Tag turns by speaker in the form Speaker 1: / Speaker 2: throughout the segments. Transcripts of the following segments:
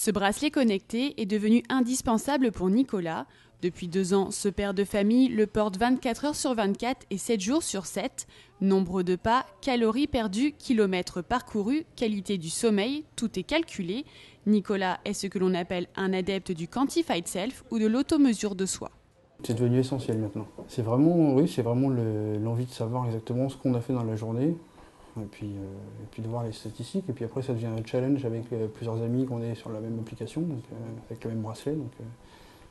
Speaker 1: Ce bracelet connecté est devenu indispensable pour Nicolas. Depuis 2 ans, ce père de famille le porte 24 heures sur 24 et 7 jours sur 7. Nombre de pas, calories perdues, kilomètres parcourus, qualité du sommeil, tout est calculé. Nicolas est ce que l'on appelle un adepte du quantified self ou de l'automesure de soi.
Speaker 2: C'est devenu essentiel maintenant. C'est vraiment l'envie de savoir exactement ce qu'on a fait dans la journée. Et puis de voir les statistiques. Et puis après, ça devient un challenge avec plusieurs amis qu'on est sur la même application, donc, avec le même bracelet. Donc,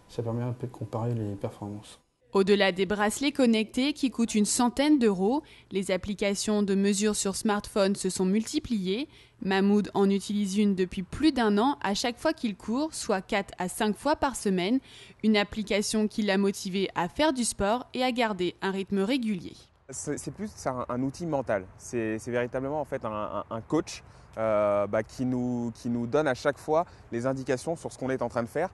Speaker 2: ça permet un peu de comparer les performances.
Speaker 1: Au-delà des bracelets connectés qui coûtent une centaine d'euros, les applications de mesure sur smartphone se sont multipliées. Mahmoud en utilise une depuis plus d'1 an à chaque fois qu'il court, soit 4 à 5 fois par semaine. Une application qui l'a motivé à faire du sport et à garder un rythme régulier.
Speaker 3: C'est plus un outil mental, c'est véritablement en fait un coach qui nous donne à chaque fois les indications sur ce qu'on est en train de faire,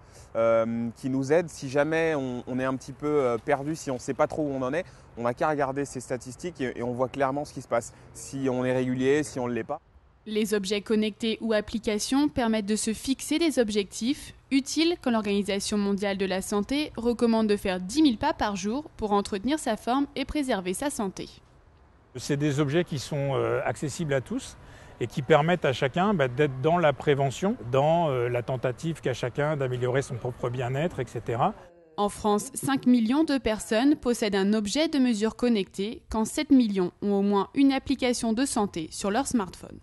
Speaker 3: qui nous aide si jamais on est un petit peu perdu, si on ne sait pas trop où on en est, on n'a qu'à regarder ces statistiques et on voit clairement ce qui se passe, si on est régulier, si on ne l'est pas.
Speaker 1: Les objets connectés ou applications permettent de se fixer des objectifs utiles quand l'Organisation mondiale de la santé recommande de faire 10 000 pas par jour pour entretenir sa forme et préserver sa santé.
Speaker 4: C'est des objets qui sont accessibles à tous et qui permettent à chacun d'être dans la prévention, dans la tentative qu'a chacun d'améliorer son propre bien-être, etc.
Speaker 1: En France, 5 millions de personnes possèdent un objet de mesure connecté, quand 7 millions ont au moins une application de santé sur leur smartphone.